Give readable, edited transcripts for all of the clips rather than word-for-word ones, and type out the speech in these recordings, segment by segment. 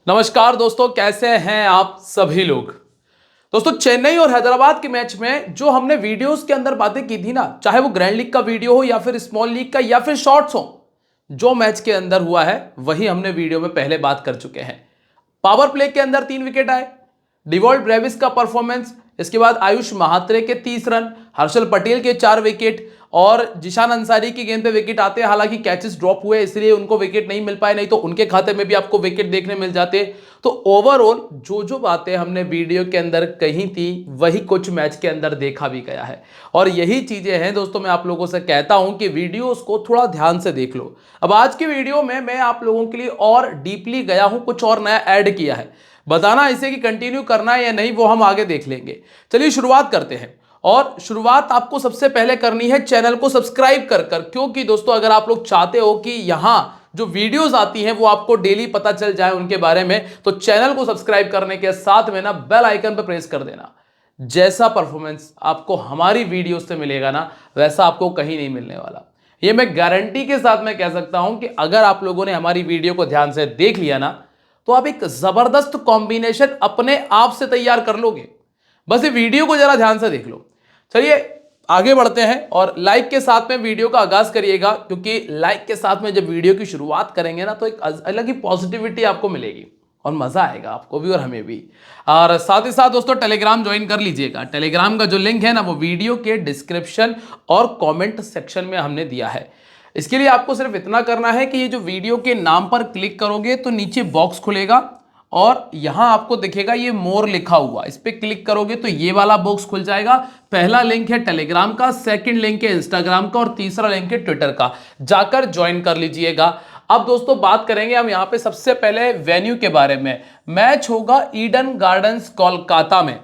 नमस्कार दोस्तों, कैसे हैं आप सभी लोग। दोस्तों, चेन्नई और हैदराबाद के मैच में जो हमने वीडियोस के अंदर बातें की थी ना, चाहे वो ग्रैंड लीग का वीडियो हो या फिर स्मॉल लीग का या फिर शॉर्ट्स हो, जो मैच के अंदर हुआ है वही हमने वीडियो में पहले बात कर चुके हैं। पावर प्ले के अंदर 3 विकेट आए, डिवॉल्ट ब्रेविस का परफॉर्मेंस, इसके बाद आयुष महात्रे के 30 रन, हर्षल पटेल के 4 विकेट और जिशान अंसारी की गेंद पे विकेट आते हैं। हालांकि कैचेस ड्रॉप हुए इसलिए उनको विकेट नहीं मिल पाए, नहीं तो उनके खाते में भी आपको विकेट देखने मिल जाते। तो ओवरऑल जो जो बातें हमने वीडियो के अंदर कही थी वही कुछ मैच के अंदर देखा भी गया है। और यही चीजें हैं दोस्तों, मैं आप लोगों से कहता हूं कि वीडियोस को थोड़ा ध्यान से देख लो। अब आज की वीडियो में मैं आप लोगों के लिए और डीपली गया हूं, कुछ और नया ऐड किया है। बताना इसे कि कंटिन्यू करना है या नहीं वो हम आगे देख लेंगे। चलिए शुरुआत करते हैं। और शुरुआत आपको सबसे पहले करनी है चैनल को सब्सक्राइब कर कर, क्योंकि दोस्तों अगर आप लोग चाहते हो कि यहां जो वीडियोस आती हैं वो आपको डेली पता चल जाए उनके बारे में, तो चैनल को सब्सक्राइब करने के साथ में ना बेल आइकन पर प्रेस कर देना। जैसा परफॉर्मेंस आपको हमारी वीडियो से मिलेगा ना, वैसा आपको कहीं नहीं मिलने वाला। ये मैं गारंटी के साथ मैं कह सकता हूं कि अगर आप लोगों ने हमारी वीडियो को ध्यान से देख लिया ना, तो आप एक जबरदस्त कॉम्बिनेशन अपने आप से तैयार कर लोगे। बस ये वीडियो को जरा ध्यान से देख लो। चलिए आगे बढ़ते हैं और लाइक के साथ में वीडियो का आगाज करिएगा, क्योंकि लाइक के साथ में जब वीडियो की शुरुआत करेंगे ना, तो एक अलग ही पॉजिटिविटी आपको मिलेगी और मजा आएगा आपको भी और हमें भी। और साथ ही साथ दोस्तों टेलीग्राम ज्वाइन कर लीजिएगा। टेलीग्राम का जो लिंक है ना, वो वीडियो के डिस्क्रिप्शन और कमेंट सेक्शन में हमने दिया है। इसके लिए आपको सिर्फ इतना करना है कि ये जो वीडियो के नाम पर क्लिक करोगे तो नीचे बॉक्स खुलेगा और यहां आपको दिखेगा ये मोर लिखा हुआ, इस पे क्लिक करोगे तो ये वाला बॉक्स खुल जाएगा। पहला लिंक है टेलीग्राम का, सेकंड लिंक है इंस्टाग्राम का और तीसरा लिंक है ट्विटर का। जाकर ज्वाइन कर लीजिएगा। अब दोस्तों बात करेंगे हम यहां पे सबसे पहले वेन्यू के बारे में। मैच होगा ईडन गार्डन्स कोलकाता में।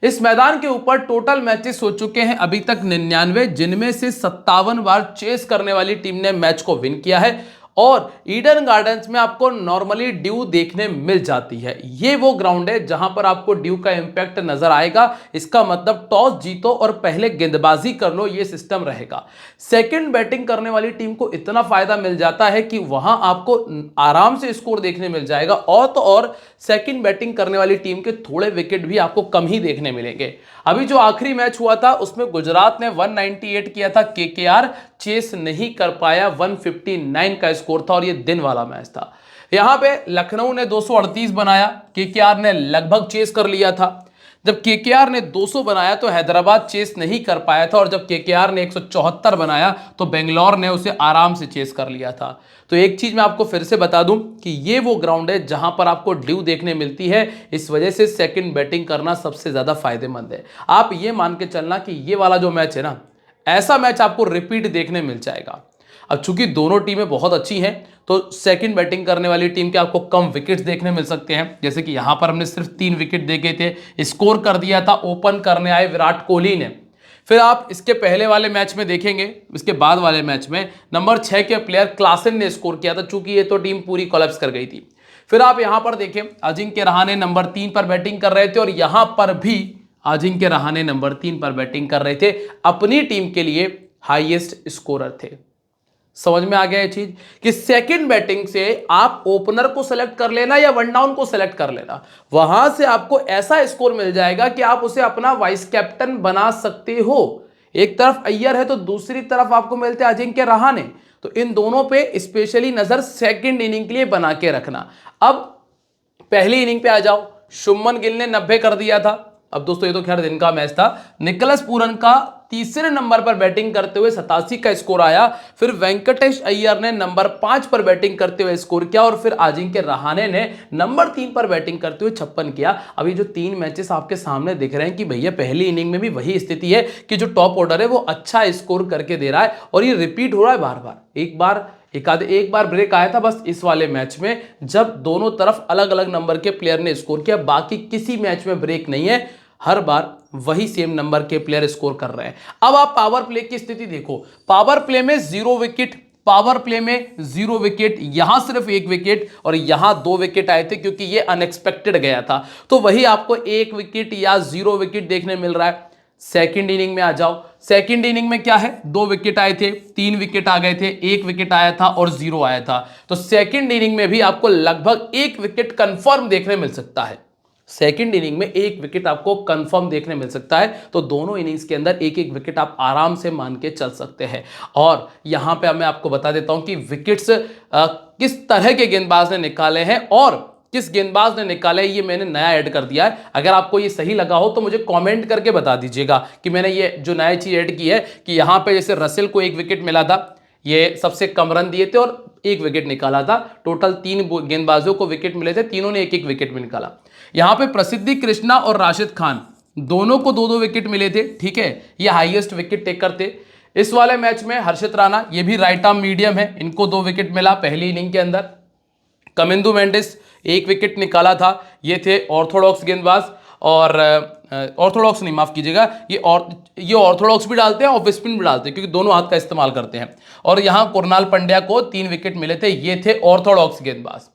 इस मैदान के ऊपर टोटल मैचेस हो चुके हैं अभी तक 99, जिनमें से 57 बार चेस करने वाली टीम ने मैच को विन किया है। और ईडन गार्डन्स में आपको नॉर्मली ड्यू देखने मिल जाती है। ये वो ग्राउंड है जहां पर आपको ड्यू का इंपैक्ट नजर आएगा। इसका मतलब टॉस जीतो और पहले गेंदबाजी कर लो, ये सिस्टम रहेगा। सेकंड बैटिंग करने वाली टीम को इतना फायदा मिल जाता है कि वहां आपको आराम से स्कोर देखने मिल जाएगा। और तो और सेकंड बैटिंग करने वाली टीम के थोड़े विकेट भी आपको कम ही देखने मिलेंगे। अभी जो आखिरी मैच हुआ था उसमें गुजरात ने 198 किया था, केकेआर चेस नहीं कर पाया, 159 का स्कोर था और ये दिन वाला मैच था। यहां पे लखनऊ ने 238 बनाया, केकेआर ने लगभग चेस कर लिया था। जब केकेआर ने 200 बनाया तो हैदराबाद चेस नहीं कर पाया था, और जब केकेआर ने 174 बनाया तो बेंगलोर ने उसे आराम से चेस कर लिया था। तो एक चीज मैं आपको फिर से बता दूं कि ये वो ग्राउंड है जहां पर आपको ड्यू देखने मिलती है। इस वजह से सेकंड बैटिंग करना सबसे ज्यादा फायदेमंद है। आप ये मान के चलना कि ये वाला जो मैच है ना, ऐसा मैच आपको रिपीट देखने मिल जाएगा। अब चूंकि दोनों टीमें बहुत अच्छी हैं, तो सेकंड बैटिंग करने वाली टीम के आपको कम विकेट्स देखने मिल सकते हैं। जैसे कि यहां पर हमने सिर्फ 3 विकेट देखे थे, स्कोर कर दिया था ओपन करने आए विराट कोहली ने। फिर आप इसके पहले वाले मैच में देखेंगे, इसके बाद वाले मैच में नंबर 6 के प्लेयर क्लासन ने स्कोर किया था, चूंकि ये तो टीम पूरी कोलैप्स कर गई थी। फिर आप यहां पर देखें, अजिंक्य रहाणे नंबर 3 पर बैटिंग कर रहे थे और यहां पर भी अजिंक्य रहाणे नंबर 3 पर बैटिंग कर रहे थे, अपनी टीम के लिए हाईएस्ट स्कोरर थे। समझ में आ गया ये चीज कि सेकंड बैटिंग से आप ओपनर को सेलेक्ट कर लेना या वन डाउन को सेलेक्ट कर लेना, वहां से आपको ऐसा स्कोर मिल जाएगा कि आप उसे अपना वाइस कैप्टन बना सकते हो। एक तरफ अय्यर है तो दूसरी तरफ आपको मिलते हैं अजिंक्य रहाणे। तो इन दोनों पे स्पेशली नजर सेकंड इनिंग के लिए बना के रखना। अब पहली इनिंग पे आ जाओ। शुभमन गिल ने 90 कर दिया था। अब दोस्तों ये तो खैर दिन का मैच था। निकोलस पूरन का तीसरे नंबर पर बैटिंग करते हुए 87 का स्कोर आया। फिर वेंकटेश अय्यर ने नंबर 5 पर बैटिंग करते हुए स्कोर किया और फिर अजिंक्य रहाणे ने नंबर 3 पर बैटिंग करते हुए 56 किया। अभी जो 3 मैचेस आपके सामने दिख रहे हैं कि भैया पहली इनिंग में भी वही स्थिति है कि जो टॉप ऑर्डर है वो अच्छा स्कोर करके दे रहा है और ये रिपीट हो रहा है बार बार। एक बार ब्रेक आया था बस इस वाले मैच में, जब दोनों तरफ अलग अलग नंबर के प्लेयर ने स्कोर किया। बाकी किसी मैच में ब्रेक नहीं है, हर बार वही सेम नंबर के प्लेयर स्कोर कर रहे हैं। अब आप पावर प्ले की स्थिति देखो। पावर प्ले में 0 विकेट, पावर प्ले में 0 विकेट, यहां सिर्फ 1 विकेट और यहां 2 विकेट आए थे क्योंकि ये अनएक्सपेक्टेड गया था। तो वही आपको 1 विकेट या 0 विकेट देखने मिल रहा है। सेकंड इनिंग में आ जाओ। सेकंड इनिंग में क्या है, 2 विकेट आए थे, 3 विकेट आ गए थे, 1 विकेट आया था और 0 आया था। तो सेकंड इनिंग में भी आपको लगभग 1 विकेट कंफर्म देखने मिल सकता है। सेकंड इनिंग में 1 विकेट आपको कंफर्म देखने मिल सकता है। तो दोनों इनिंग्स के अंदर 1-1 विकेट आप आराम से मान के चल सकते हैं। और यहां पे मैं आपको बता देता हूं कि विकेट्स किस तरह के गेंदबाज ने निकाले हैं और किस गेंदबाज ने निकाले, ये मैंने नया ऐड कर दिया है। अगर आपको ये सही लगा हो तो मुझे कमेंट करके बता दीजिएगा कि मैंने ये जो नया चीज ऐड की है कि यहां पे जैसे रसेल को 1 विकेट मिला था, ये सबसे कम रन दिए थे और 1 विकेट निकाला था। टोटल 3 गेंदबाजों को विकेट मिले थे, तीनों ने 1-1 विकेट भी निकाला। यहां पे प्रसिद्धि कृष्णा और राशिद खान दोनों को 2-2 विकेट मिले थे, ठीक है, ये हाईएस्ट विकेट टेकर थे। इस वाले मैच में हर्षित राणा, ये भी राइट आर्म मीडियम है, इनको 2 विकेट मिला पहली इनिंग के अंदर। कमिंदु मेंडिस 1 विकेट निकाला था, ये थे ऑर्थोडॉक्स गेंदबाज। और ऑर्थोडॉक्स नहीं, माफ कीजिएगा, ये ऑर्थोडॉक्स भी डालते हैं और स्पिन भी डालते हैं क्योंकि दोनों हाथ का इस्तेमाल करते हैं। और यहां कुरनाल पंड्या को 3 विकेट मिले थे, ये थे ऑर्थोडॉक्स गेंदबाज।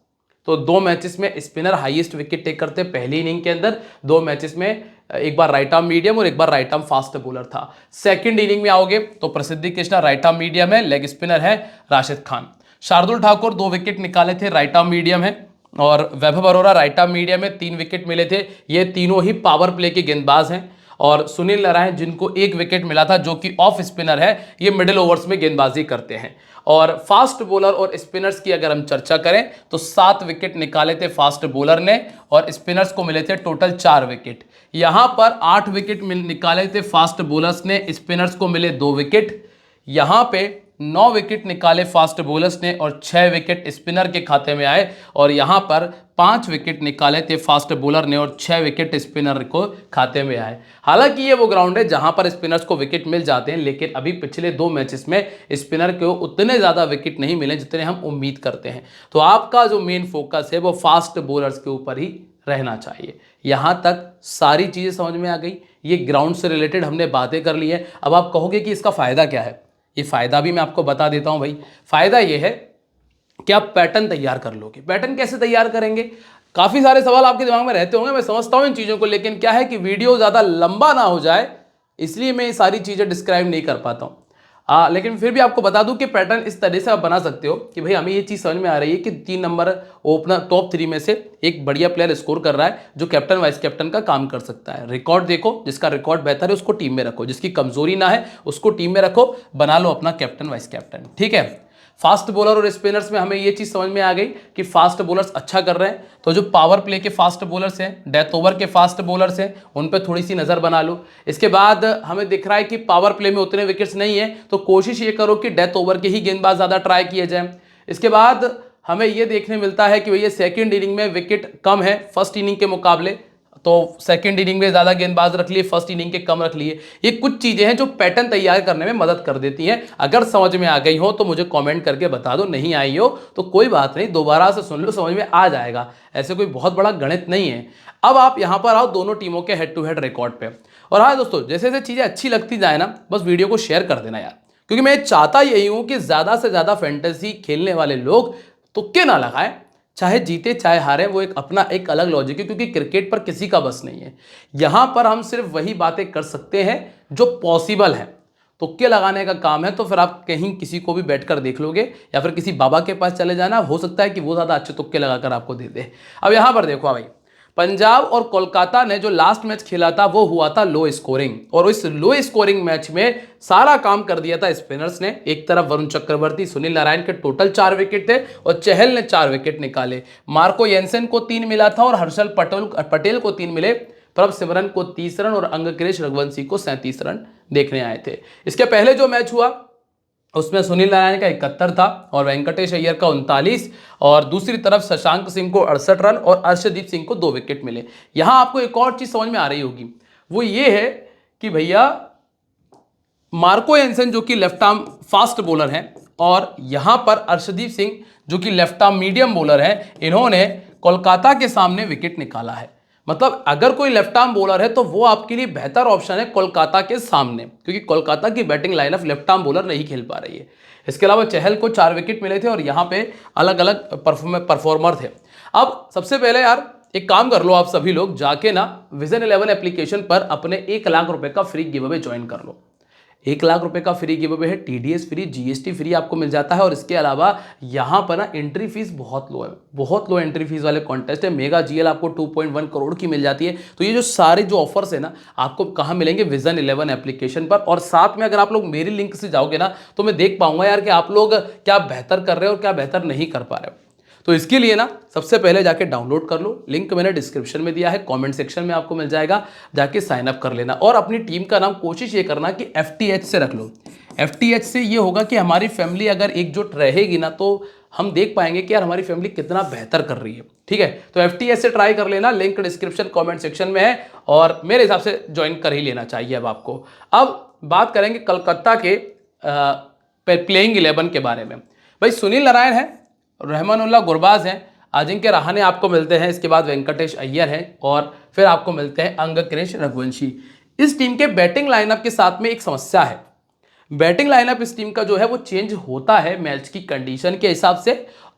तो 2 मैचेस में स्पिनर हाईएस्ट विकेट टेक करते पहली इनिंग के अंदर। 2 मैचेस में एक बार राइट आर्म मीडियम और एक बार राइट आर्म फास्ट बॉलर था। सेकंड इनिंग में आओगे तो प्रसिद्धि कृष्णा राइट आर्म मीडियम है, लेग स्पिनर है राशिद खान। शार्दुल ठाकुर 2 विकेट निकाले थे, राइट आर्म मीडियम है। और वैभव अरोरा राइट आर्म मीडियम में 3 विकेट मिले थे, ये तीनों ही पावर प्ले के गेंदबाज हैं। और सुनील नारायण जिनको 1 विकेट मिला था, जो कि ऑफ स्पिनर है, ये मिडिल ओवर्स में गेंदबाजी करते हैं। और फास्ट बॉलर और स्पिनर्स की अगर हम चर्चा करें तो 7 विकेट निकाले थे फास्ट बॉलर ने और स्पिनर्स को मिले थे टोटल 4 विकेट। यहां पर 8 विकेट निकाले थे फास्ट बॉलर्स ने, स्पिनर्स को मिले 2 विकेट। यहां पे 9 विकेट निकाले फास्ट बॉलर्स ने और 6 विकेट स्पिनर के खाते में आए। और यहां पर 5 विकेट निकाले थे फास्ट बॉलर ने और 6 विकेट स्पिनर को खाते में आए। हालांकि ये वो ग्राउंड है जहां पर स्पिनर्स को विकेट मिल जाते हैं, लेकिन अभी पिछले 2 मैचेस में स्पिनर को उतने ज़्यादा विकेट नहीं मिले जितने हम उम्मीद करते हैं। तो आपका जो मेन फोकस है वो फास्ट बॉलर्स के ऊपर ही रहना चाहिए। यहां तक सारी चीज़ें समझ में आ गई, ये ग्राउंड से रिलेटेड हमने बातें कर ली है। अब आप कहोगे कि इसका फ़ायदा क्या है, ये फ़ायदा भी मैं आपको बता देता हूं भाई। फ़ायदा ये है कि आप पैटर्न तैयार कर लोगे। पैटर्न कैसे तैयार करेंगे, काफ़ी सारे सवाल आपके दिमाग में रहते होंगे, मैं समझता हूं इन चीज़ों को, लेकिन क्या है कि वीडियो ज़्यादा लंबा ना हो जाए इसलिए मैं ये सारी चीज़ें डिस्क्राइब नहीं कर पाता हूँ। लेकिन फिर भी आपको बता दूं कि पैटर्न इस तरह से आप बना सकते हो कि भाई हमें ये चीज़ समझ में आ रही है कि 3 नंबर ओपनर टॉप 3 में से एक बढ़िया प्लेयर स्कोर कर रहा है जो कैप्टन वाइस कैप्टन का काम कर सकता है। रिकॉर्ड देखो, जिसका रिकॉर्ड बेहतर है उसको टीम में रखो, जिसकी कमजोरी ना है उसको टीम में रखो, बना लो अपना कैप्टन वाइस कैप्टन, ठीक है। फास्ट बॉलर और स्पिनर्स में हमें ये चीज़ समझ में आ गई कि फास्ट बॉलर्स अच्छा कर रहे हैं, तो जो पावर प्ले के फास्ट बॉलर्स हैं, डेथ ओवर के फास्ट बॉलर्स हैं, उन पे थोड़ी सी नज़र बना लो। इसके बाद हमें दिख रहा है कि पावर प्ले में उतने विकेट्स नहीं है, तो कोशिश ये करो कि डेथ ओवर के ही गेंदबाज ज़्यादा ट्राई किए जाए। इसके बाद हमें ये देखने मिलता है कि भैया सेकेंड इनिंग में विकेट कम है फर्स्ट इनिंग के मुकाबले, तो सेकंड इनिंग में ज़्यादा गेंदबाज रख लिए, फर्स्ट इनिंग के कम रख लिए। ये कुछ चीज़ें हैं जो पैटर्न तैयार करने में मदद कर देती हैं। अगर समझ में आ गई हो तो मुझे कमेंट करके बता दो, नहीं आई हो तो कोई बात नहीं, दोबारा से सुन लो, समझ में आ जाएगा, ऐसे कोई बहुत बड़ा गणित नहीं है। अब आप यहाँ पर आओ दोनों टीमों के हेड टू हेड रिकॉर्ड पे। और हाँ दोस्तों, जैसे जैसे चीज़ें अच्छी लगती जाए ना, बस वीडियो को शेयर कर देना यार, क्योंकि मैं चाहता यही हूँ कि ज़्यादा से ज़्यादा फैंटेसी खेलने वाले लोग तुक्के ना लगाएं, चाहे जीते चाहे हारे, वो एक अपना एक अलग लॉजिक है, क्योंकि क्रिकेट पर किसी का बस नहीं है। यहां पर हम सिर्फ वही बातें कर सकते हैं जो पॉसिबल है। तुक्के लगाने का काम है तो फिर आप कहीं किसी को भी बैठकर देख लोगे या फिर किसी बाबा के पास चले जाना, हो सकता है कि वो ज़्यादा अच्छे तुक्के लगाकर आपको दे दे। अब यहां पर देखो भाई, पंजाब और कोलकाता ने जो लास्ट मैच खेला था वो हुआ था लो स्कोरिंग, और इस लो स्कोरिंग मैच में सारा काम कर दिया था स्पिनर्स ने। एक तरफ वरुण चक्रवर्ती, सुनील नारायण के टोटल 4 विकेट थे और चहल ने 4 विकेट निकाले। मार्को येंसन को 3 मिला था और हर्षल पटेल को 3 मिले। प्रभ सिमरन को 30 रन और अंगक्रेश रघुवंशी को 37 रन देखने आए थे। इसके पहले जो मैच हुआ उसमें सुनील नारायण का 71 था और वेंकटेश अय्यर का 39, और दूसरी तरफ शशांक सिंह को 68 रन और अर्शदीप सिंह को 2 विकेट मिले। यहां आपको एक और चीज समझ में आ रही होगी, वो ये है कि भैया मार्को येंसन जो कि लेफ्ट आर्म फास्ट बॉलर हैं और यहां पर अर्शदीप सिंह जो कि लेफ्ट आर्म मीडियम बॉलर हैं, इन्होंने कोलकाता के सामने विकेट निकाला है। मतलब अगर कोई लेफ्ट आर्म बॉलर है तो वो आपके लिए बेहतर ऑप्शन है कोलकाता के सामने, क्योंकि कोलकाता की batting lineup left arm bowler नहीं खेल पा रही है। इसके अलावा चहल को 4 विकेट मिले थे और यहाँ पे अलग अलग परफॉर्मर थे। अब सबसे पहले यार एक काम कर लो आप सभी लोग, जाके ना विजन 11 एप्लीकेशन पर अपने 1 लाख रुपए का फ्री गिव अवे ज्वाइन कर लो। 1 लाख रुपए का फ्री गिव अवे है, टीडीएस फ्री, जीएसटी फ्री आपको मिल जाता है। और इसके अलावा यहाँ पर ना एंट्री फीस बहुत लो है, बहुत लो एंट्री फीस वाले कॉन्टेस्ट है। मेगा जीएल आपको 2.1 करोड़ की मिल जाती है। तो ये जो सारे जो ऑफर्स है ना, आपको कहाँ मिलेंगे? विजन 11 एप्लीकेशन पर। और साथ में अगर आप लोग मेरी लिंक से जाओगे ना, तो मैं देख पाऊंगा यार कि आप लोग क्या बेहतर कर रहे हो और क्या बेहतर नहीं कर पा रहे हो। तो इसके लिए ना सबसे पहले जाके डाउनलोड कर लो, लिंक मैंने डिस्क्रिप्शन में दिया है, कमेंट सेक्शन में आपको मिल जाएगा, जाके साइन अप कर लेना। और अपनी टीम का नाम कोशिश ये करना कि FTH से रख लो। FTH से ये होगा कि हमारी फैमिली अगर एकजुट रहेगी ना, तो हम देख पाएंगे कि यार हमारी फैमिली कितना बेहतर कर रही है। ठीक है, तो FTH से ट्राई कर लेना, लिंक डिस्क्रिप्शन कॉमेंट सेक्शन में है, और मेरे हिसाब से ज्वाइन कर ही लेना चाहिए अब आपको। अब बात करेंगे कलकत्ता के प्लेइंग 11 के बारे में। भाई सुनील नारायण है, रहमानुल्लाह गुरबाज हैं, अजिंक्य रहाणे आपको मिलते हैं, इसके बाद वेंकटेश अय्यर हैं, और फिर आपको मिलते हैं अंगक्रेश रघुवंशी। इस टीम के बैटिंग लाइनअप के साथ में एक समस्या है। बैटिंग लाइनअप इस टीम का जो है वो चेंज होता है मैच की कंडीशन के हिसाब से,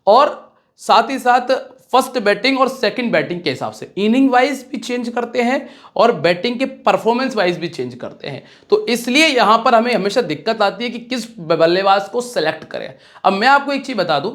और साथ ही साथ फर्स्ट बैटिंग और सेकंड बैटिंग के हिसाब से इनिंग वाइज भी चेंज करते हैं और बैटिंग के परफॉर्मेंस वाइज भी चेंज करते हैं। तो इसलिए यहां पर हमें हमेशा दिक्कत आती है कि किस बल्लेबाज को सेलेक्ट करें। अब मैं आपको एक चीज बता दूं,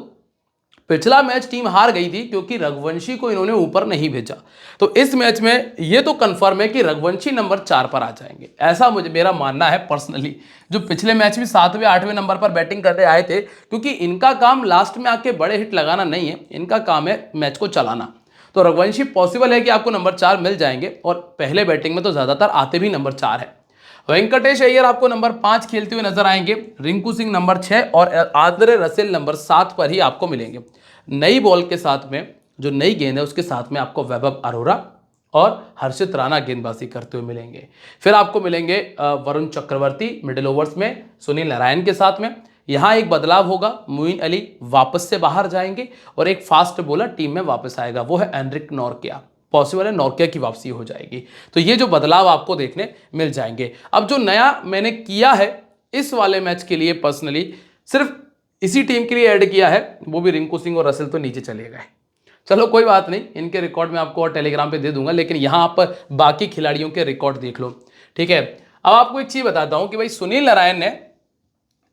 पिछला मैच टीम हार गई थी क्योंकि रघुवंशी को इन्होंने ऊपर नहीं भेजा। तो इस मैच में ये तो कंफर्म है कि रघुवंशी नंबर 4 पर आ जाएंगे, ऐसा मुझे मेरा मानना है पर्सनली। जो पिछले मैच में 7वें 8वें नंबर पर बैटिंग करने आए थे, क्योंकि इनका काम लास्ट में आके बड़े हिट लगाना नहीं है, इनका काम है मैच को चलाना। तो रघुवंशी पॉसिबल है कि आपको नंबर 4 मिल जाएंगे, और पहले बैटिंग में तो ज्यादातर आते भी नंबर 4 है। वेंकटेश अय्यर आपको नंबर 5 खेलते हुए नजर आएंगे, रिंकू सिंह नंबर 6 और आंद्रे रसेल नंबर 7 पर ही आपको मिलेंगे। नई बॉल के साथ में, जो नई गेंद है उसके साथ में आपको वैभव अरोरा और हर्षित राणा गेंदबाजी करते हुए मिलेंगे। फिर आपको मिलेंगे वरुण चक्रवर्ती मिडिल ओवर्स में सुनील नारायण के साथ में। यहां एक बदलाव होगा, मोइन अली वापस से बाहर जाएंगे और एक फास्ट बॉलर टीम में वापस आएगा, वो है एनरिक नॉर्किया। पॉसिबल है नॉर्किया की वापसी हो जाएगी। तो ये जो बदलाव आपको देखने मिल जाएंगे। अब जो नया मैंने किया है इस वाले मैच के लिए, पर्सनली सिर्फ इसी टीम के लिए ऐड किया है, वो भी रिंकू सिंह और रसेल तो नीचे चले गए। चलो कोई बात नहीं, इनके रिकॉर्ड में आपको और टेलीग्राम पे दे दूंगा, लेकिन यहां आप बाकी खिलाड़ियों के रिकॉर्ड देख लो। ठीक है, अब आपको एक चीज बताता हूं कि भाई सुनील नारायण ने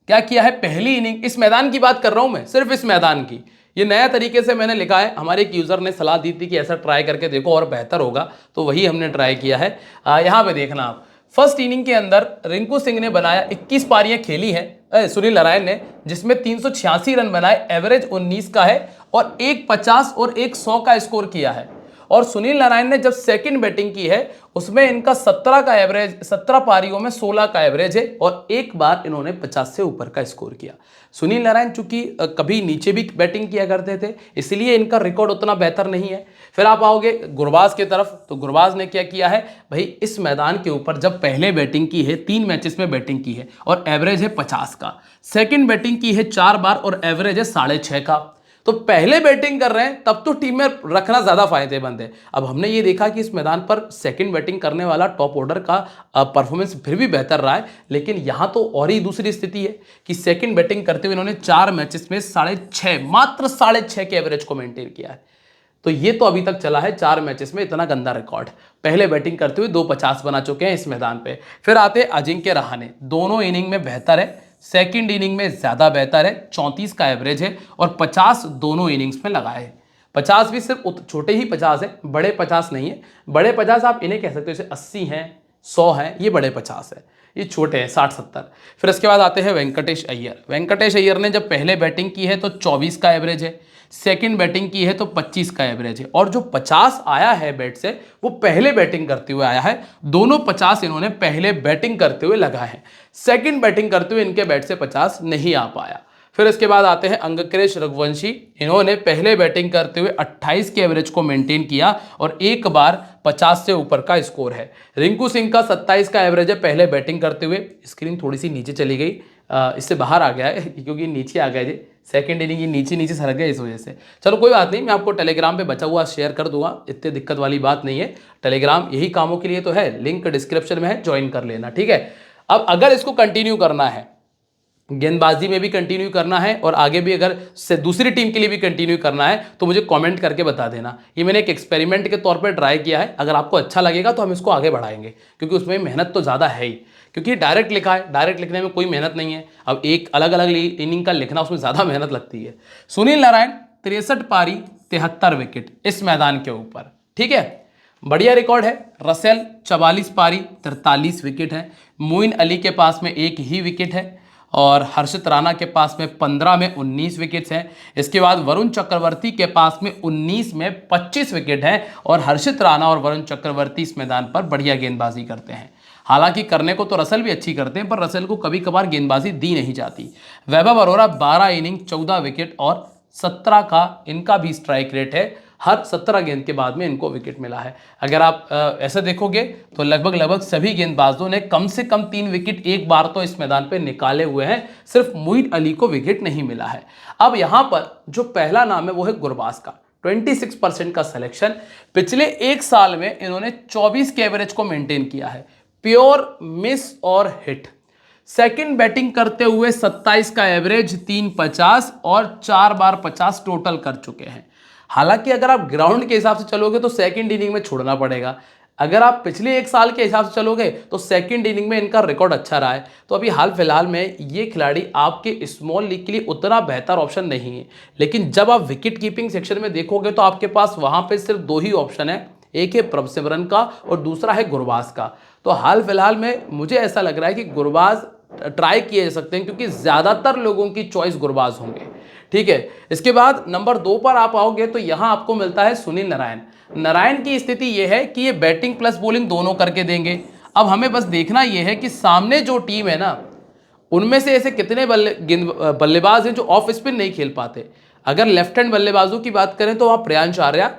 क्या किया है। पहली इनिंग, इस मैदान की बात कर रहा हूं मैं, सिर्फ इस मैदान की, ये नया तरीके से मैंने लिखा है। हमारे एक यूजर ने सलाह दी थी कि ऐसा ट्राई करके देखो और बेहतर होगा, तो वही हमने ट्राई किया है। यहां पे देखना आप, फर्स्ट इनिंग के अंदर रिंकू सिंह ने बनाया 21 पारियां खेली हैं सुनील नारायण ने, जिसमें 386 रन बनाए, एवरेज 19 का है, और एक 50 और एक 100 का स्कोर किया है। और सुनील नारायण ने जब सेकंड बैटिंग की है उसमें इनका 17 का एवरेज, 17 पारियों में 16 का एवरेज है, और एक बार इन्होंने 50 से ऊपर का स्कोर किया। सुनील नारायण चूंकि कभी नीचे भी बैटिंग किया करते थे, इसलिए इनका रिकॉर्ड उतना बेहतर नहीं है। फिर आप आओगे गुरबाज की तरफ, तो गुरबाज ने क्या किया है भाई, इस मैदान के ऊपर जब पहले बैटिंग की है, 3 मैचेस में बैटिंग की है और एवरेज है 50 का। सेकंड बैटिंग की है 4 बार और एवरेज है 6.5 का। तो पहले बैटिंग कर रहे हैं तब तो टीम में रखना ज्यादा फायदेमंद है। अब हमने ये देखा कि इस मैदान पर सेकंड बैटिंग करने वाला टॉप ऑर्डर का परफॉर्मेंस फिर भी बेहतर रहा है, लेकिन यहां तो और ही दूसरी स्थिति है कि सेकंड बैटिंग करते हुए इन्होंने 4 मैचेस में 6.5, मात्र 6.5 के एवरेज को मेंटेन किया है। तो ये तो अभी तक चला है 4 मैचेस में इतना गंदा रिकॉर्ड। पहले बैटिंग करते हुए 250 बना चुके हैं इस मैदान पे। फिर आते अजिंक्य रहाणे, दोनों इनिंग में बेहतर है, सेकंड इनिंग में ज्यादा बेहतर है, 34 का एवरेज है, और 50 दोनों इनिंग्स में लगाए हैं। 50 भी सिर्फ छोटे ही 50 है, बड़े 50 नहीं है। बड़े 50 आप इन्हें कह सकते हो, जैसे 80 हैं, 100 हैं, ये बड़े 50 है, ये छोटे हैं 60-70। फिर इसके बाद आते हैं वेंकटेश अय्यर। वेंकटेश अय्यर ने जब पहले बैटिंग की है तो 24 का एवरेज है, सेकंड बैटिंग की है तो 25 का एवरेज है, और जो 50 आया है बैट से वो पहले बैटिंग करते हुए आया है। दोनों 50 इन्होंने पहले बैटिंग करते हुए लगाए हैं, सेकंड बैटिंग करते हुए इनके बैट से 50 नहीं आ पाया। फिर इसके बाद आते हैं अंगक्रेश रघुवंशी। इन्होंने पहले बैटिंग करते हुए 28 के एवरेज को मेंटेन किया और एक बार 50 से ऊपर का स्कोर है। रिंकू सिंह का 27 का एवरेज है पहले बैटिंग करते हुए। स्क्रीन थोड़ी सी नीचे चली गई, इससे बाहर आ गया है क्योंकि नीचे आ गया जी, सेकंड इनिंग की नीचे नीचे सरक गया इस वजह से। चलो कोई बात नहीं, मैं आपको टेलीग्राम पे बचा हुआ शेयर कर दूंगा, इतनी दिक्कत वाली बात नहीं है। टेलीग्राम यही कामों के लिए तो है, लिंक डिस्क्रिप्शन में है, ज्वाइन कर लेना, ठीक है। अब अगर इसको कंटिन्यू करना है गेंदबाजी में भी कंटिन्यू करना है और आगे भी अगर से दूसरी टीम के लिए भी कंटिन्यू करना है तो मुझे कमेंट करके बता देना। ये मैंने एक एक्सपेरिमेंट के तौर पर ट्राई किया है, अगर आपको अच्छा लगेगा तो हम इसको आगे बढ़ाएंगे, क्योंकि उसमें मेहनत तो ज़्यादा है ही, क्योंकि डायरेक्ट लिखा है, डायरेक्ट लिखने में कोई मेहनत नहीं है। अब एक अलग अलग इनिंग का लिखना, उसमें ज़्यादा मेहनत लगती है। सुनील नारायण 63 पारी 73 विकेट इस मैदान के ऊपर, ठीक है, बढ़िया रिकॉर्ड है। रसेल 44 पारी 43 विकेट है। मोइन अली के पास में एक ही विकेट है और हर्षित राणा के पास में 15 में 19 विकेट्स हैं। इसके बाद वरुण चक्रवर्ती के पास में 19 में 25 विकेट हैं और हर्षित राणा और वरुण चक्रवर्ती इस मैदान पर बढ़िया गेंदबाजी करते हैं। हालांकि करने को तो रसेल भी अच्छी करते हैं, पर रसेल को कभी कभार गेंदबाजी दी नहीं जाती। वैभव अरोरा 12 इनिंग 14 विकेट और 17 का इनका भी स्ट्राइक रेट है। हर 17 गेंद के बाद में इनको विकेट मिला है। अगर आप ऐसे देखोगे तो लगभग सभी गेंदबाजों ने कम से कम 3 विकेट एक बार तो इस मैदान पे निकाले हुए हैं, सिर्फ मोइन अली को विकेट नहीं मिला है। अब यहां पर जो पहला नाम है वो है गुरबाज का, 26% का सिलेक्शन। पिछले एक साल में इन्होंने 24 के एवरेज को मेंटेन किया है, प्योर मिस और हिट। सेकंड बैटिंग करते हुए 27 का एवरेज, 350 और 4 बार 50 टोटल कर चुके हैं। हालांकि अगर आप ग्राउंड के हिसाब से चलोगे तो सेकंड इनिंग में छोड़ना पड़ेगा। अगर आप पिछले एक साल के हिसाब से चलोगे तो सेकंड इनिंग में इनका रिकॉर्ड अच्छा रहा है। तो अभी हाल फिलहाल में ये खिलाड़ी आपके स्मॉल लीग के लिए उतना बेहतर ऑप्शन नहीं है, लेकिन जब आप विकेट कीपिंग सेक्शन में देखोगे तो आपके पास वहां पे सिर्फ 2 ही ऑप्शन है, एक है प्रभसिमरन का और दूसरा है गुरबाज का। तो हाल फिलहाल में मुझे ऐसा लग रहा है कि गुरबाज ट्राई किए जा सकते हैं, क्योंकि ज़्यादातर लोगों की चॉइस गुरबाज होंगे, ठीक है। इसके बाद नंबर 2 पर आप आओगे तो यहां आपको मिलता है सुनील नारायण। नारायण की स्थिति यह है कि ये बैटिंग प्लस बॉलिंग दोनों करके देंगे। अब हमें बस देखना यह है कि सामने जो टीम है ना, उनमें से ऐसे कितने बल्लेबाज हैं जो ऑफ स्पिन नहीं खेल पाते। अगर लेफ्ट हैंड बल्लेबाजों की बात करें तो वहां प्रियांश आर्या,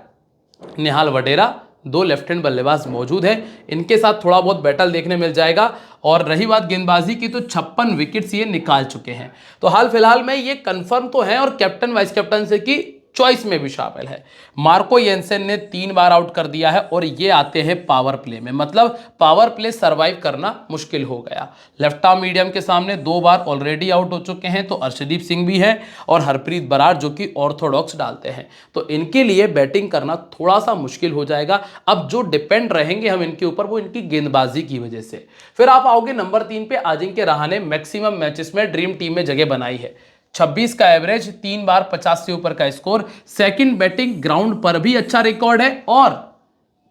निहाल वडेरा, 2 लेफ्ट हैंड बल्लेबाज मौजूद हैं। इनके साथ थोड़ा बहुत बैटल देखने मिल जाएगा। और रही बात गेंदबाजी की तो 56 विकेट्स ये निकाल चुके हैं। तो हाल फिलहाल में ये कंफर्म तो है और कैप्टन वाइस कैप्टन से की चॉइस में भी शामिल है। मार्को येंसेन ने 3 बार आउट कर दिया है और ये आते हैं पावर प्ले में, मतलब पावर प्ले सरवाइव करना मुश्किल हो गया। लेफ्ट आर्म मीडियम के सामने 2 बार ऑलरेडी आउट हो चुके हैं, तो अर्शदीप सिंह भी है और हरप्रीत बरार जो कि ऑर्थोडॉक्स डालते हैं, तो इनके लिए बैटिंग करना थोड़ा सा मुश्किल हो जाएगा। अब जो डिपेंड रहेंगे हम इनके ऊपर वो इनकी गेंदबाजी की वजह से। फिर आप आओगे नंबर 3 पे, अजिंक्य रहाणे मैक्सिमम मैचेस में ड्रीम टीम में जगह बनाई है, 26 का एवरेज, 3 बार 50 से ऊपर का स्कोर। सेकंड बैटिंग ग्राउंड पर भी अच्छा रिकॉर्ड है और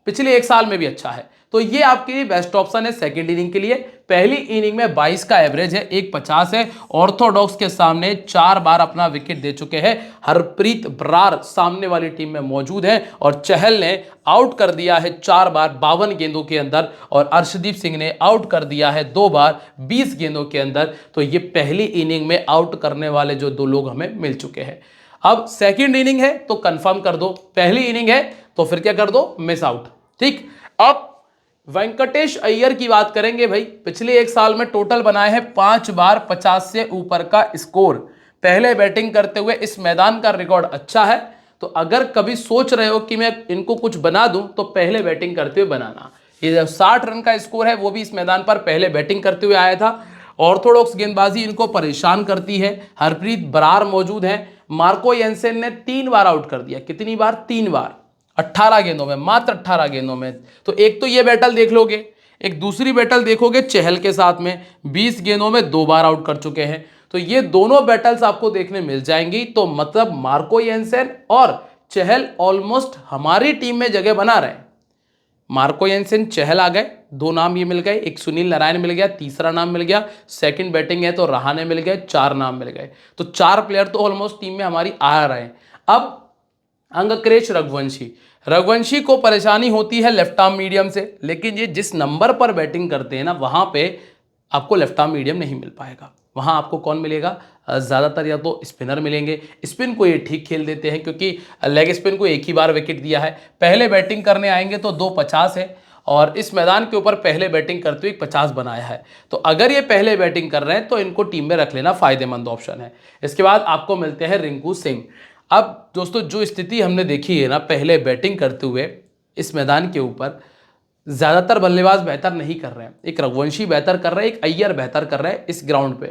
पिछले एक साल में भी अच्छा है, तो ये आपके लिए बेस्ट ऑप्शन है सेकंड इनिंग के लिए। पहली इनिंग में 22 का एवरेज है, 150 है। ऑर्थोडॉक्स के सामने 4 बार अपना विकेट दे चुके हैं। हरप्रीत बरार सामने वाली टीम में मौजूद है और चहल ने आउट कर दिया है 4 बार 52 गेंदों के अंदर और अर्शदीप सिंह ने आउट कर दिया है 2 बार 20 गेंदों के अंदर। तो ये पहली इनिंग में आउट करने वाले जो 2 लोग हमें मिल चुके हैं। अब सेकंड इनिंग है तो कंफर्म कर दो, पहली इनिंग है तो फिर क्या कर दो, मिस आउट, ठीक। अब वेंकटेश अय्यर की बात करेंगे भाई, पिछले एक साल में टोटल बनाए हैं 5 बार 50 से ऊपर का स्कोर। पहले बैटिंग करते हुए इस मैदान का रिकॉर्ड अच्छा है, तो अगर कभी सोच रहे हो कि मैं इनको कुछ बना दूं तो पहले बैटिंग करते हुए बनाना। ये 60 रन का स्कोर है, वो भी इस मैदान पर पहले बैटिंग करते हुए आया था। ऑर्थोडॉक्स गेंदबाजी इनको परेशान करती है। हरप्रीत बरार मौजूद है। मार्को येंसेन ने 3 बार आउट कर दिया, कितनी बार, 3 बार, 18 गेंदों में, मात्र 18 गेंदों में। तो एक तो ये बैटल देख लोगे, एक दूसरी बैटल देखोगे चहल के साथ में, 20 गेंदों में 2 बार आउट कर चुके हैं। तो ये दोनों बैटल्स आपको देखने मिल जाएंगी। तो मतलब मार्को येंसेन और चहल ऑलमोस्ट हमारी टीम में जगह बना रहे हैं। मार्को येंसेन, चहल आ गए, 2 नाम ये मिल गए, एक सुनील नारायण मिल गया, तीसरा नाम मिल गया। सेकंड बैटिंग है तो रहाणे मिल गए, 4 नाम मिल गए। तो 4 प्लेयर तो ऑलमोस्ट टीम में हमारी आ रहे हैं। अब अंगक्रेश रघुवंशी को परेशानी होती है लेफ्ट आर्म मीडियम से, लेकिन ये जिस नंबर पर बैटिंग करते हैं ना, वहां पे आपको लेफ्ट आर्म मीडियम नहीं मिल पाएगा। वहां आपको कौन मिलेगा, ज़्यादातर या तो स्पिनर मिलेंगे। स्पिन को ये ठीक खेल देते हैं क्योंकि लेग स्पिन को एक ही बार विकेट दिया है। पहले बैटिंग करने आएंगे तो 250 है और इस मैदान के ऊपर पहले बैटिंग करते हुए 50 बनाया है। तो अगर ये पहले बैटिंग कर रहे हैं तो इनको टीम में रख लेना फायदेमंद ऑप्शन है। इसके बाद आपको मिलते हैं रिंकू सिंह। अब दोस्तों जो स्थिति हमने देखी है ना, पहले बैटिंग करते हुए इस मैदान के ऊपर ज़्यादातर बल्लेबाज बेहतर नहीं कर रहे हैं। एक रघुवंशी बेहतर कर रहा है, एक अय्यर बेहतर कर रहा है इस ग्राउंड पे।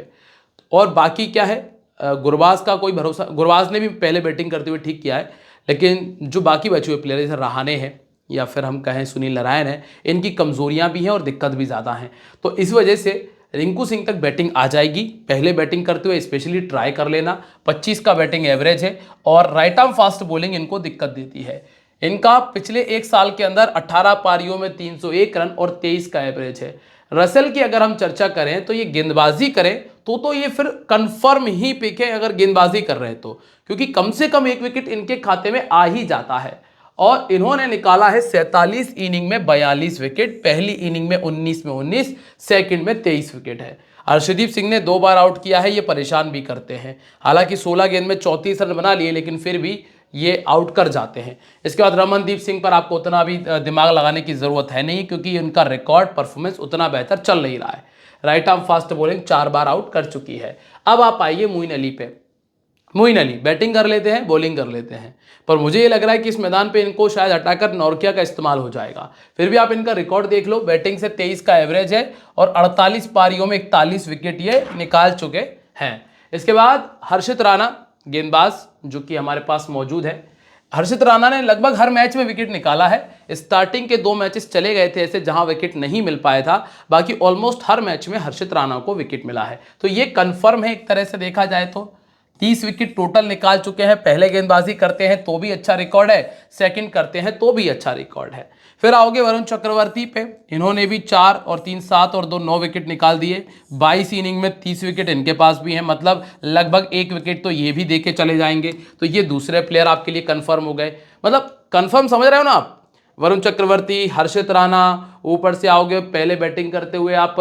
और बाकी क्या है, गुरबाज का कोई भरोसा, गुरबाज ने भी पहले बैटिंग करते हुए ठीक किया है, लेकिन जो बाकी बचे हुए प्लेयर जैसे रहाणे हैं या फिर हम कहें सुनील नारायण है, इनकी कमजोरियां भी हैं और दिक्कत भी ज़्यादा हैं। तो इस वजह से रिंकू सिंह तक बैटिंग आ जाएगी। पहले बैटिंग करते हुए स्पेशली ट्राई कर लेना। 25 का बैटिंग एवरेज है और राइट आर्म फास्ट बॉलिंग इनको दिक्कत देती है। इनका पिछले एक साल के अंदर 18 पारियों में 301 रन और 23 का एवरेज है। रसेल की अगर हम चर्चा करें तो ये गेंदबाजी करें तो ये फिर कंफर्म ही पिक है अगर गेंदबाजी कर रहे हैं तो, क्योंकि कम से कम एक विकेट इनके खाते में आ ही जाता है। और इन्होंने निकाला है 47 इनिंग में 42 विकेट, पहली इनिंग में 19 में 19, सेकंड में 23 विकेट है। अर्शदीप सिंह ने 2 बार आउट किया है, ये परेशान भी करते हैं। हालांकि 16 गेंद में 34 रन बना लिए, लेकिन फिर भी ये आउट कर जाते हैं। इसके बाद रमनदीप सिंह पर आपको उतना भी दिमाग लगाने की जरूरत है नहीं, क्योंकि उनका रिकॉर्ड परफॉर्मेंस उतना बेहतर चल नहीं रहा है। राइट आर्म फास्ट बॉलिंग 4 बार आउट कर चुकी है। अब आप आइए मोइन अली पे। मोइन अली बैटिंग कर लेते हैं, बॉलिंग कर लेते हैं, पर मुझे ये लग रहा है कि इस मैदान पे इनको शायद हटाकर नॉर्किया का इस्तेमाल हो जाएगा। फिर भी आप इनका रिकॉर्ड देख लो, बैटिंग से 23 का एवरेज है और 48 पारियों में 41 विकेट ये निकाल चुके हैं। इसके बाद हर्षित राणा गेंदबाज जो कि हमारे पास मौजूद है। हर्षित राणा ने लगभग हर मैच में विकेट निकाला है। स्टार्टिंग के 2 मैचेस चले गए थे ऐसे जहां विकेट नहीं मिल पाया था, बाकी ऑलमोस्ट हर मैच में हर्षित राणा को विकेट मिला है। तो ये कंफर्म है एक तरह से देखा जाए तो। 30 विकेट टोटल निकाल चुके हैं। पहले गेंदबाजी करते हैं तो भी अच्छा रिकॉर्ड है, सेकंड करते हैं तो भी अच्छा रिकॉर्ड है। फिर आओगे वरुण चक्रवर्ती पे। इन्होंने भी 4 और 3 7 और 2 9 विकेट निकाल दिए। 22 इनिंग में 30 विकेट इनके पास भी हैं, मतलब लगभग 1 विकेट तो ये भी देके चले जाएंगे। तो ये दूसरे प्लेयर आपके लिए कंफर्म हो गए, मतलब कंफर्म समझ रहे हो ना आप। वरुण चक्रवर्ती, हर्षित राणा, ऊपर से आओगे पहले बैटिंग करते हुए आप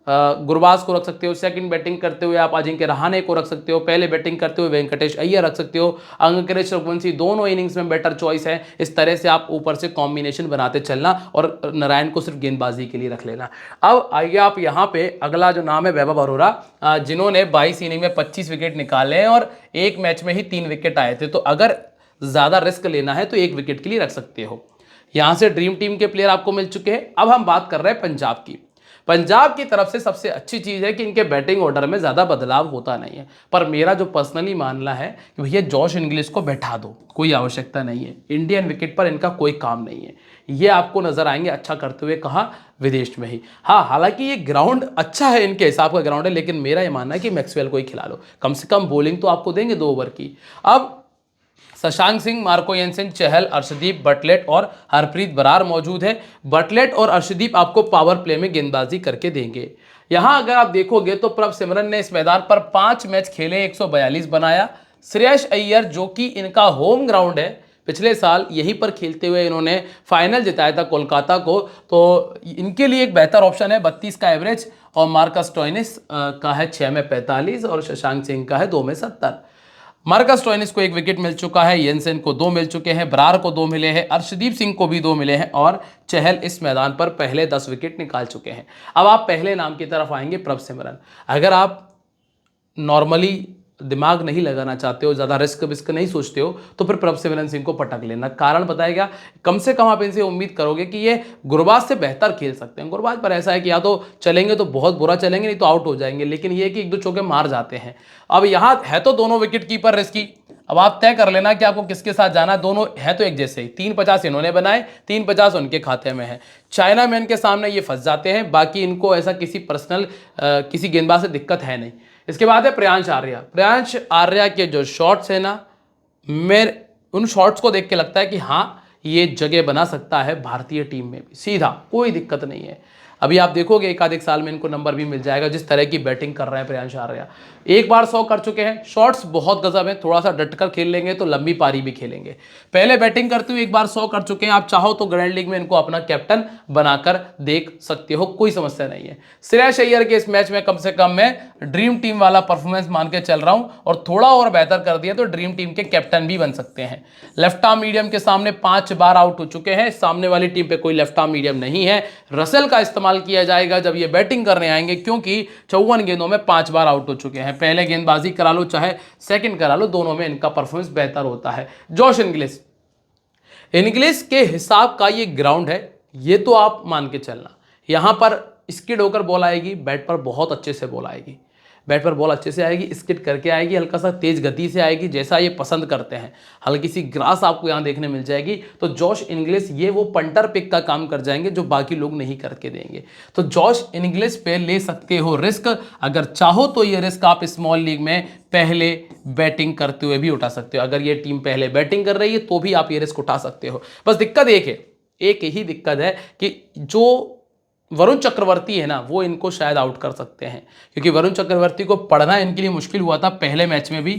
गुरबाज को रख सकते हो, सेकंड बैटिंग करते हुए आप अजिंक्य रहाणे को रख सकते हो, पहले बैटिंग करते हुए वेंकटेश अय्यर रख सकते हो, अंकित रघुवंशी दोनों इनिंग्स में बेटर चॉइस है। इस तरह से आप ऊपर से कॉम्बिनेशन बनाते चलना और नारायण को सिर्फ गेंदबाजी के लिए रख लेना। अब आइए आप यहाँ पे अगला जो नाम है वैभव अरोड़ा, जिन्होंने 22 इनिंग में 25 विकेट निकाले हैं और एक मैच में ही 3 विकेट आए थे। तो अगर ज़्यादा रिस्क लेना है तो 1 विकेट के लिए रख सकते हो। यहाँ से ड्रीम टीम के प्लेयर आपको मिल चुके हैं। अब हम बात कर रहे हैं पंजाब की। पंजाब की तरफ से सबसे अच्छी चीज़ है कि इनके बैटिंग ऑर्डर में ज़्यादा बदलाव होता नहीं है, पर मेरा जो पर्सनली मानना है कि भैया जॉश इंग्लिश को बैठा दो, कोई आवश्यकता नहीं है। इंडियन विकेट पर इनका कोई काम नहीं है। ये आपको नजर आएंगे अच्छा करते हुए कहाँ, विदेश में ही। हाँ, हालांकि ये ग्राउंड अच्छा है, इनके हिसाब का ग्राउंड है, लेकिन मेरा ये मानना है कि मैक्सवेल को ही खिला लो, कम से कम बॉलिंग तो आपको देंगे 2 ओवर की। अब शशांक सिंह, मार्को येंसन, चहल, अर्शदीप, बटलेट और हरप्रीत बरार मौजूद है। बटलेट और अर्शदीप आपको पावर प्ले में गेंदबाजी करके देंगे। यहां अगर आप देखोगे तो प्रभ सिमरन ने इस मैदान पर 5 मैच खेले, 142 बनाया। श्रेयस अय्यर जो कि इनका होम ग्राउंड है, पिछले साल यहीं पर खेलते हुए इन्होंने फाइनल जिताया था कोलकाता को, तो इनके लिए एक बेहतर ऑप्शन है। 32 का एवरेज और मार्कस स्टोइनिस का है 6 में 45 और शशांक सिंह का है 2 में 70। मार्कस स्टोइनिस को 1 विकेट मिल चुका है, येंसन को 2 मिल चुके हैं, बरार को 2 मिले हैं, अर्शदीप सिंह को भी 2 मिले हैं और चहल इस मैदान पर पहले 10 विकेट निकाल चुके हैं। अब आप पहले नाम की तरफ आएंगे, प्रभ सिमरन। अगर आप नॉर्मली दिमाग नहीं लगाना चाहते हो, ज़्यादा रिस्क विस्क नहीं सोचते हो, तो फिर प्रभ सिमरन सिंह को पटक लेना। कारण बताएगा, कम से कम आप इनसे उम्मीद करोगे कि ये गुरबाज से बेहतर खेल सकते हैं। गुरबाज पर ऐसा है कि या तो चलेंगे तो बहुत बुरा चलेंगे, नहीं तो आउट हो जाएंगे, लेकिन ये कि 1-2 चौके मार जाते हैं। अब यहाँ है तो दोनों विकेट कीपर रिस्की। अब आप तय कर लेना कि आपको किसके साथ जाना है। दोनों है तो एक जैसे ही। 350 इन्होंने बनाए, 350 उनके खाते में है। चाइना मैन के सामने ये फंस जाते हैं, बाकी इनको ऐसा किसी पर्सनल किसी गेंदबाज से दिक्कत है नहीं। इसके बाद है प्रियांश आर्या। प्रियांश आर्या के जो शॉट्स है ना, मेरे उन शॉट्स को देख के लगता है कि हाँ, ये जगह बना सकता है भारतीय टीम में भी, सीधा कोई दिक्कत नहीं है। अभी आप देखोगे एक आध एक साल में इनको नंबर भी मिल जाएगा, जिस तरह की बैटिंग कर रहे हैं प्रियांश आर्या। एक बार 100 कर चुके हैं, शॉट्स बहुत गजब है, थोड़ा सा डटकर खेल लेंगे तो लंबी पारी भी खेलेंगे। पहले बैटिंग करते हुए एक बार 100 कर चुके हैं, आप चाहो तो ग्रैंड लीग में इनको अपना कैप्टन बनाकर देख सकते हो, कोई समस्या नहीं है। श्रेयस अय्यर के इस मैच में कम से कम मैं ड्रीम टीम वाला परफॉर्मेंस मान के चल रहा हूं, और थोड़ा और बेहतर कर दिया तो ड्रीम टीम के कैप्टन भी बन सकते हैं। लेफ्ट आर्म मीडियम के सामने 5 बार आउट हो चुके हैं, सामने वाली टीम पे कोई लेफ्ट आर्म मीडियम नहीं है। रसेल का इस्तेमाल किया जाएगा जब ये बैटिंग करने आएंगे, क्योंकि 54 गेंदों में 5 बार आउट हो चुके हैं। पहले गेंदबाजी करा लो चाहे सेकंड करा लो, दोनों में इनका परफॉर्मेंस बेहतर होता है। जॉश इंग्लिश, इंग्लिश के हिसाब का ये ग्राउंड है, ये तो आप मान के चलना। यहां पर स्किड होकर बॉल आएगी, बैट पर बहुत अच्छे से बॉल आएगी। बैट पर बॉल अच्छे से आएगी, स्किट करके आएगी, हल्का सा तेज गति से आएगी, जैसा ये पसंद करते हैं। हल्की सी ग्रास आपको यहाँ देखने मिल जाएगी। तो जॉश इंग्लिश ये वो पंटर पिक का काम कर जाएंगे जो बाकी लोग नहीं करके देंगे। तो जॉश इंग्लिश पे ले सकते हो रिस्क, अगर चाहो तो ये रिस्क आप स्मॉल लीग में पहले बैटिंग करते हुए भी उठा सकते हो। अगर ये टीम पहले बैटिंग कर रही है तो भी आप ये रिस्क उठा सकते हो। बस दिक्कत एक ही दिक्कत है कि जो वरुण चक्रवर्ती है ना, वो इनको शायद आउट कर सकते हैं, क्योंकि वरुण चक्रवर्ती को पढ़ना इनके लिए मुश्किल हुआ था। पहले मैच में भी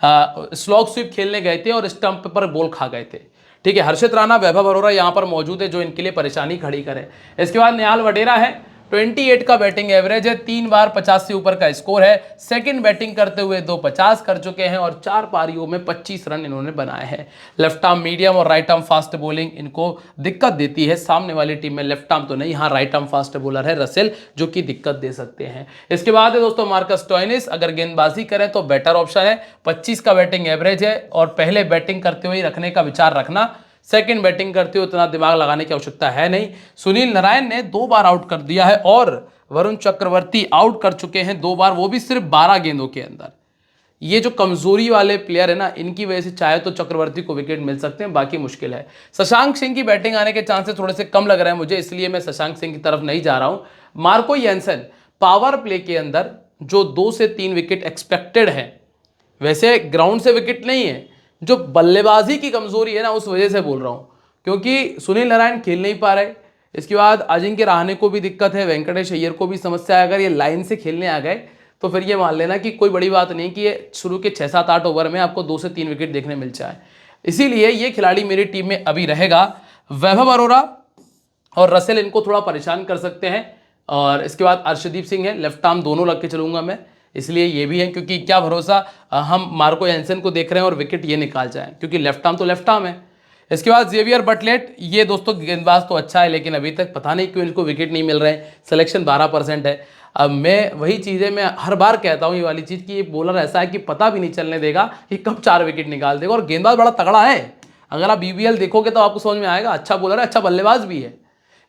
स्लॉग स्वीप खेलने गए थे और स्टंप पर बॉल खा गए थे। ठीक है, हर्षित राणा, वैभव अरोरा यहाँ पर मौजूद है जो इनके लिए परेशानी खड़ी करे। इसके बाद निहाल वडेरा है, 28 का बैटिंग एवरेज है, 3 बार 50 से ऊपर का स्कोर है। सेकंड बैटिंग करते हुए 250 कर चुके हैं और 4 पारियों में 25 रन इन्होंने बनाए हैं। लेफ्ट आर्म मीडियम और राइट आर्म फास्ट बॉलिंग इनको दिक्कत देती है। सामने वाली टीम में लेफ्ट आर्म तो नहीं, हाँ राइट आर्म फास्ट बॉलर है रसेल, जो कि दिक्कत दे सकते हैं। इसके बाद है दोस्तों मार्कस स्टोइनिस, अगर गेंदबाजी करें तो बेटर ऑप्शन है, 25 का बैटिंग एवरेज है और पहले बैटिंग करते हुए रखने का विचार रखना, सेकंड बैटिंग करते हुए उतना दिमाग लगाने की आवश्यकता है नहीं। सुनील नारायण ने 2 बार आउट कर दिया है और वरुण चक्रवर्ती आउट कर चुके हैं 2 बार, वो भी सिर्फ 12 गेंदों के अंदर। ये जो कमजोरी वाले प्लेयर है ना, इनकी वजह से चाहे तो चक्रवर्ती को विकेट मिल सकते हैं, बाकी मुश्किल है। शशांक सिंह की बैटिंग आने के चांसेस थोड़े से कम लग रहे हैं मुझे, इसलिए मैं शशांक सिंह की तरफ नहीं जा रहा हूं। मार्को येंसन पावर प्ले के अंदर जो 2 से 3 विकेट एक्सपेक्टेड है, वैसे ग्राउंड से विकेट नहीं है, जो बल्लेबाजी की कमजोरी है ना, उस वजह से बोल रहा हूं, क्योंकि सुनील नारायण खेल नहीं पा रहे। इसके बाद अजिंक्य रहाणे को भी दिक्कत है, वेंकटेश अय्यर को भी समस्या है। अगर ये लाइन से खेलने आ गए तो फिर ये मान लेना कि कोई बड़ी बात नहीं कि ये शुरू के 6-7-8 ओवर में आपको 2 से 3 विकेट देखने मिल जाए। इसीलिए ये खिलाड़ी मेरी टीम में अभी रहेगा। वैभव अरोरा और रसेल इनको थोड़ा परेशान कर सकते हैं। और इसके बाद अर्शदीप सिंह है, लेफ्ट आर्म दोनों लग के चलूंगा मैं, इसलिए ये भी है, क्योंकि क्या भरोसा हम मार्को येंसन को देख रहे हैं और विकेट ये निकाल जाए, क्योंकि लेफ्ट आर्म तो लेफ्ट आर्म है। इसके बाद जेवियर बटलेट, ये दोस्तों गेंदबाज तो अच्छा है, लेकिन अभी तक पता नहीं क्यों इनको विकेट नहीं मिल रहे हैं। सिलेक्शन 12% है। अब मैं वही चीज़ें मैं हर बार कहता हूँ, ये वाली चीज़ कि ये बॉलर ऐसा है कि पता भी नहीं चलने देगा कि कब 4 विकेट निकाल देगा, और गेंदबाज बड़ा तगड़ा है। अगर आप BBL देखोगे तो आपको समझ में आएगा, अच्छा बॉलर है, अच्छा बल्लेबाज भी है।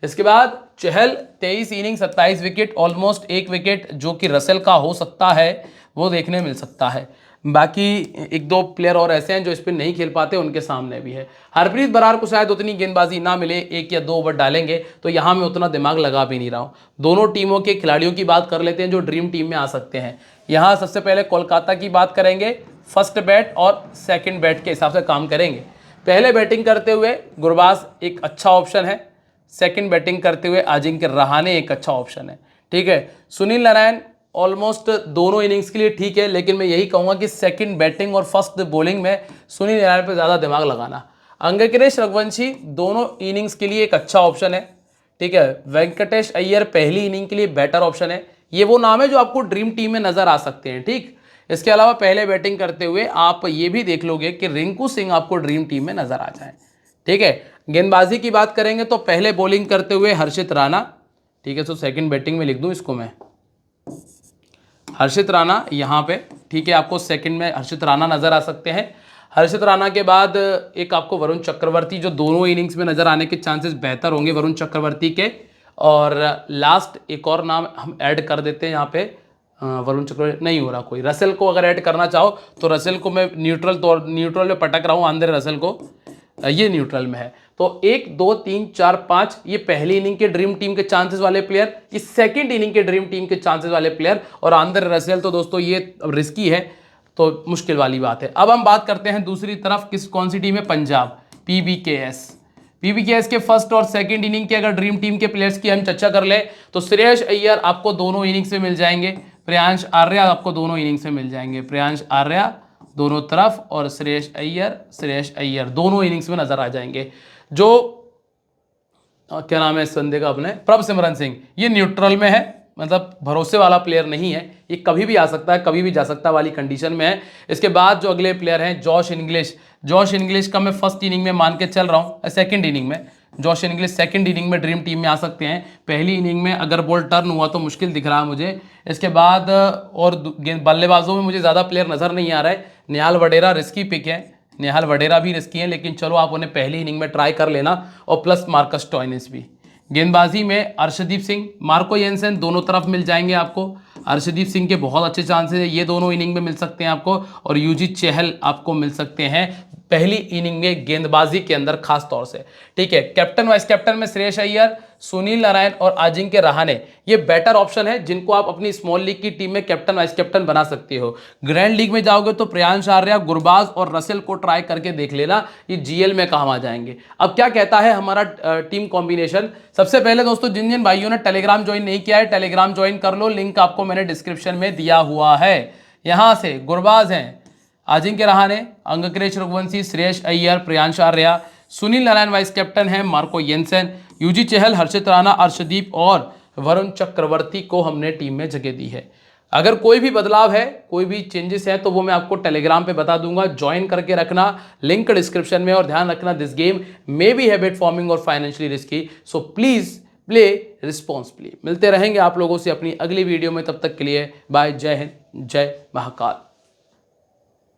इसके बाद चहल 23 इनिंग 27 विकेट, ऑलमोस्ट 1 विकेट जो कि रसेल का हो सकता है वो देखने मिल सकता है। बाकी 1-2 प्लेयर और ऐसे हैं जो इस पर नहीं खेल पाते, उनके सामने भी है। हरप्रीत बरार को शायद उतनी गेंदबाजी ना मिले, 1 या 2 ओवर डालेंगे, तो यहाँ मैं उतना दिमाग लगा भी नहीं रहा हूँ। दोनों टीमों के खिलाड़ियों की बात कर लेते हैं जो ड्रीम टीम में आ सकते हैं। यहाँ सबसे पहले कोलकाता की बात करेंगे। फर्स्ट बैट और सेकेंड बैट के हिसाब से काम करेंगे। पहले बैटिंग करते हुए गुरबाज एक अच्छा ऑप्शन है, सेकंड बैटिंग करते हुए अजिंक्य रहाणे एक अच्छा ऑप्शन है। ठीक है, सुनील नारायण ऑलमोस्ट दोनों इनिंग्स के लिए ठीक है, लेकिन मैं यही कहूँगा कि सेकंड बैटिंग और फर्स्ट बॉलिंग में सुनील नारायण पे ज़्यादा दिमाग लगाना। अंगकिरेश रघुवंशी दोनों इनिंग्स के लिए एक अच्छा ऑप्शन है। ठीक है, वेंकटेश अय्यर पहली इनिंग के लिए बेटर ऑप्शन है। ये वो नाम है जो आपको ड्रीम टीम में नजर आ सकते हैं। ठीक, इसके अलावा पहले बैटिंग करते हुए आप ये भी देख लोगे कि रिंकू सिंह आपको ड्रीम टीम में नजर आ जाए। ठीक है, गेंदबाजी की बात करेंगे तो पहले बॉलिंग करते हुए हर्षित राणा। ठीक है, तो सेकंड बैटिंग में लिख दूं इसको मैं, हर्षित राणा यहाँ पे। ठीक है, आपको सेकंड में हर्षित राणा नजर आ सकते हैं। हर्षित राणा के बाद एक आपको वरुण चक्रवर्ती, जो दोनों इनिंग्स में नजर आने के चांसेस बेहतर होंगे वरुण चक्रवर्ती के। और लास्ट एक और नाम हम ऐड कर देते हैं यहाँ पे, वरुण चक्रवर्ती नहीं हो रहा कोई, रसेल को अगर ऐड करना चाहो तो रसेल को मैं न्यूट्रल में पटक रहा हूँ, आंद्रे रसेल को, ये न्यूट्रल में है। तो 1 2 3 4 5 ये पहली इनिंग के ड्रीम टीम के चांसेस वाले प्लेयर, ये सेकंड इनिंग के ड्रीम टीम के चांसेस वाले प्लेयर, और आंद्रे रसेल तो दोस्तों ये रिस्की है, तो मुश्किल वाली बात है। अब हम बात करते हैं दूसरी तरफ, कौन सी टीम है? पंजाब, पीबीकेएस के फर्स्ट और सेकंड इनिंग के अगर ड्रीम टीम के प्लेयर्स की हम चर्चा कर ले तो श्रेयस अय्यर आपको दोनों इनिंग से मिल जाएंगे, प्रियांश आर्या आपको दोनों इनिंग से मिल जाएंगे, प्रियांश आर्या दोनों तरफ, और श्रेयस अय्यर दोनों इनिंग्स में नजर आ जाएंगे। जो क्या नाम है इस बंदे का अपने, प्रभसिमरन सिंह, ये न्यूट्रल में है, मतलब भरोसे वाला प्लेयर नहीं है, ये कभी भी आ सकता है कभी भी जा सकता है वाली कंडीशन में है। इसके बाद जो अगले प्लेयर हैं जॉश इंग्लिश का मैं फर्स्ट इनिंग में मान के चल रहा हूँ, सेकंड इनिंग में जॉश इंग्लिश सेकंड इनिंग में ड्रीम टीम में आ सकते हैं। पहली इनिंग में अगर बॉल टर्न हुआ तो मुश्किल दिख रहा है मुझे। इसके बाद और बल्लेबाजों में मुझे ज़्यादा प्लेयर नज़र नहीं आ रहा है। निहाल वडेरा रिस्की पिक है, निहाल वडेरा भी रिस्की है, लेकिन चलो आप उन्हें पहली इनिंग में ट्राई कर लेना, और प्लस मार्कस स्टोइनिस भी। गेंदबाजी में अर्शदीप सिंह, मार्को येंसन दोनों तरफ मिल जाएंगे आपको। अर्शदीप सिंह के बहुत अच्छे चांसेस है, ये दोनों इनिंग में मिल सकते हैं आपको, और युजवेंद्र चहल आपको मिल सकते हैं पहली इनिंग में गेंदबाजी के अंदर खास तौर से। ठीक है, कैप्टन वाइस कैप्टन में श्रेयस अय्यर, सुनील नारायण और अजिंक्य रहाणे, ये बेटर ऑप्शन है जिनको आप अपनी स्मॉल लीग की टीम में कैप्टन वाइस कैप्टन बना सकते हो। ग्रैंड लीग में जाओगे तो प्रियांश आर्या, गुरबाज और रसेल को ट्राई करके देख लेना, ये जीएल में काम आ जाएंगे। अब क्या कहता है हमारा टीम कॉम्बिनेशन। सबसे पहले दोस्तों, जिन जिन भाइयों ने टेलीग्राम ज्वाइन नहीं किया है, टेलीग्राम ज्वाइन कर लो, लिंक आपको मैंने डिस्क्रिप्शन में दिया हुआ है। यहां से गुरबाज हैं अजिंक्य रहाणे, अंगक्रेश रघुवंशी, श्रेयस अय्यर, प्रियांश आर्या, सुनील नारायण वाइस कैप्टन है, मार्को येंसन, युजवेंद्र चहल, हर्षित राणा, अर्शदीप और वरुण चक्रवर्ती को हमने टीम में जगह दी है। अगर कोई भी बदलाव है, कोई भी चेंजेस है, तो वो मैं आपको टेलीग्राम पे बता दूंगा, ज्वाइन करके रखना, लिंक डिस्क्रिप्शन में। और ध्यान रखना, this game may be habit forming और financially risky, so please play responsibly. मिलते रहेंगे आप लोगों से अपनी अगली वीडियो में, तब तक के लिए बाय, जय हिंद, जय महाकाल।